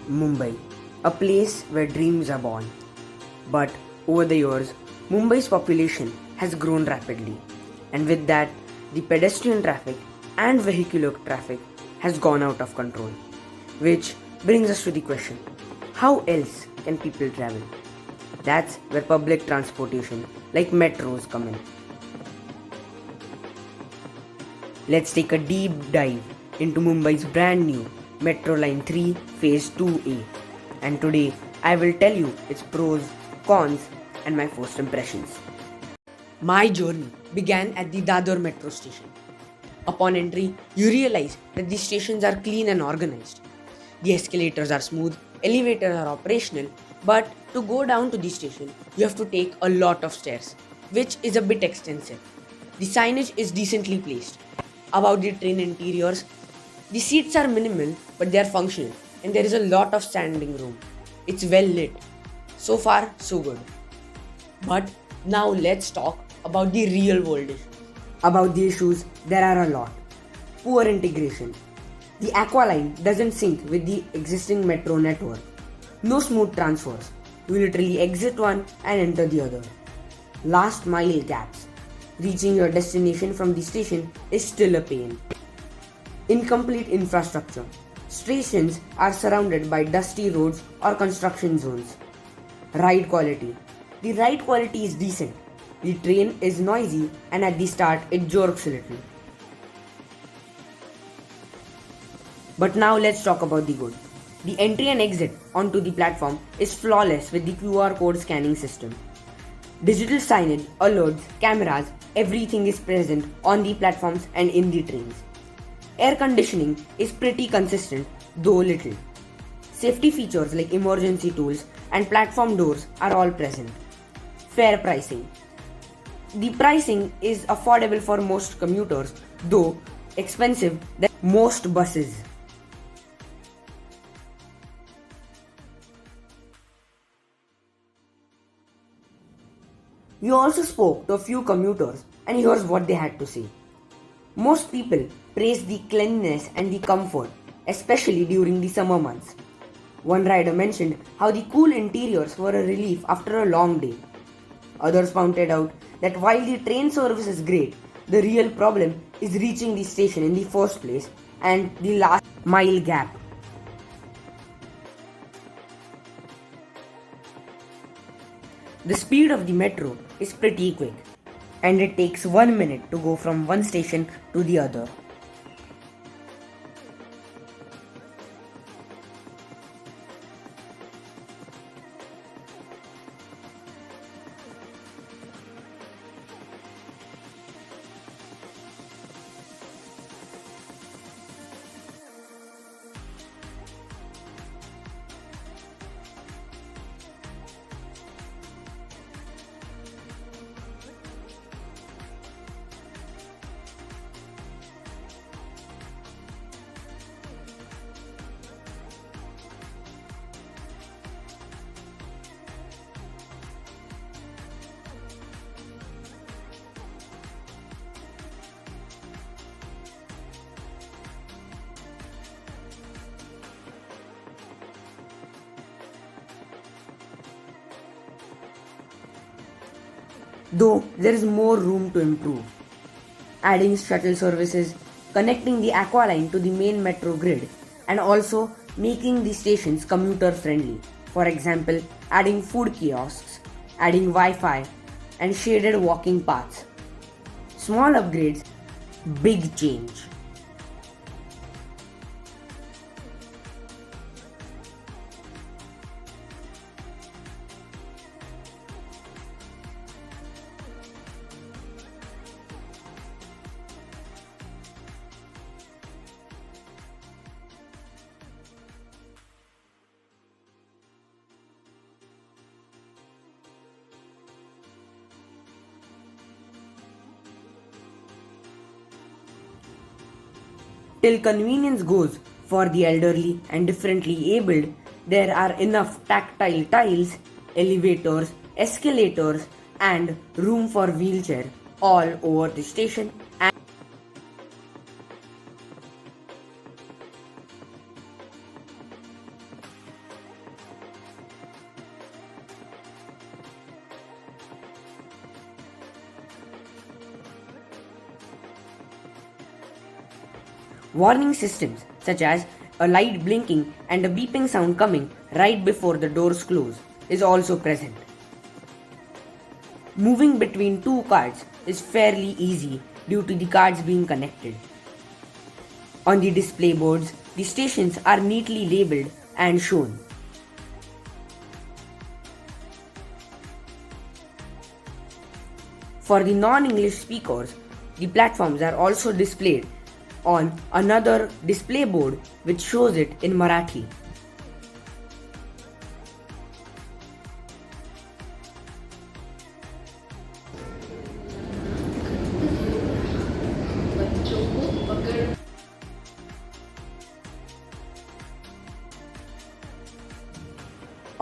Mumbai, a place where dreams are born. But over the years, Mumbai's population has grown rapidly, and with that, the pedestrian traffic and vehicular traffic has gone out of control. Which brings us to the question, how else can people travel? That's where public transportation like metros come in. Let's take a deep dive into Mumbai's brand new Metro Line 3 Phase 2A. And today I will tell you its pros, cons, and my first impressions. My journey began at the Dadar metro station. Upon entry, you realize that the stations are clean and organized. The escalators are smooth, elevators are operational, but to go down to the station, you have to take a lot of stairs, which is a bit extensive. The signage is decently placed. About the train interiors, the seats are minimal but they are functional and there is a lot of standing room. It's well lit. So far, so good. But now let's talk about the real world issues. About the issues, there are a lot. Poor integration. The Aqua Line doesn't sync with the existing metro network. No smooth transfers. You literally exit one and enter the other. Last mile gaps. Reaching your destination from the station is still a pain. Incomplete infrastructure. Stations are surrounded by dusty roads or construction zones. Ride quality. The ride quality is decent. The train is noisy and at the start it jerks a little. But now let's talk about the good. The entry and exit onto the platform is flawless with the QR code scanning system. Digital signage, alerts, cameras, everything is present on the platforms and in the trains. Air conditioning is pretty consistent, though little. Safety features like emergency tools and platform doors are all present. Fair pricing. The pricing is affordable for most commuters, though expensive than most buses. We also spoke to a few commuters and here's what they had to say. Most people praise the cleanliness and the comfort, especially during the summer months. One rider mentioned how the cool interiors were a relief after a long day. Others pointed out that while the train service is great, the real problem is reaching the station in the first place and the last mile gap. The speed of the metro is pretty quick, and it takes 1 minute to go from one station to the other. Though there is more room to improve. Adding shuttle services, connecting the Aqua Line to the main metro grid, and also making the stations commuter friendly. For example, adding food kiosks, adding Wi-Fi, and shaded walking paths. Small upgrades, big change. Till convenience goes for the elderly and differently abled, there are enough tactile tiles, elevators, escalators, and room for wheelchair all over the station. And Warning systems such as a light blinking and a beeping sound coming right before the doors close is also present. Moving between two cards is fairly easy due to the cards being connected. On the display boards, the stations are neatly labelled and shown. For the non-English speakers, the platforms are also displayed on another display board which shows it in Marathi.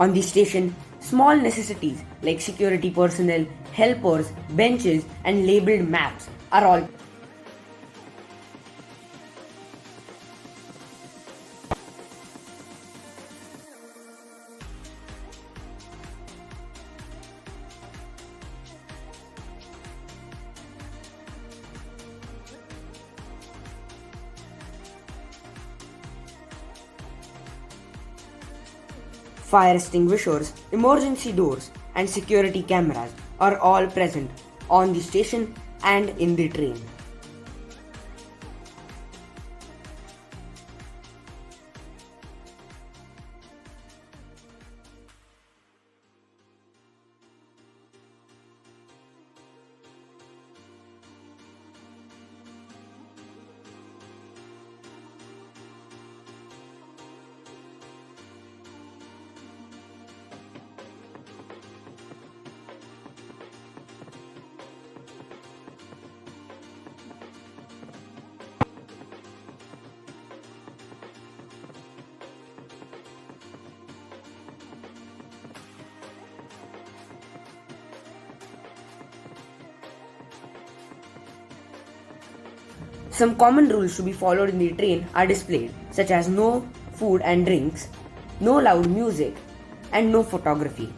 On the station, small necessities like security personnel, helpers, benches, and labeled maps are all. Fire extinguishers, emergency doors, and security cameras are all present on the station and in the train. Some common rules to be followed in the train are displayed, such as no food and drinks, no loud music, and no photography.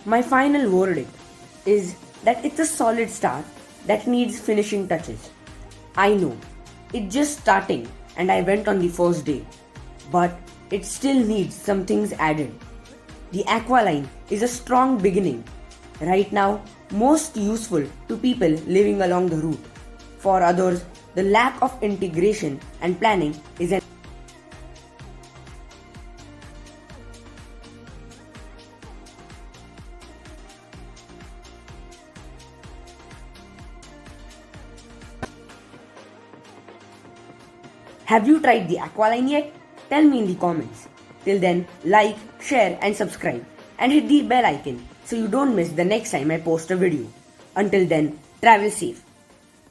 My final verdict is that it's a solid start that needs finishing touches. I know, it's just starting and I went on the first day, but it still needs some things added. The Aqualine is a strong beginning, right now most useful to people living along the route. For others, the lack of integration and planning is an Have you tried the Aqualine yet? Tell me in the comments. Till then, like, share and subscribe and hit the bell icon so you don't miss the next time I post a video. Until then, travel safe.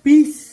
Peace.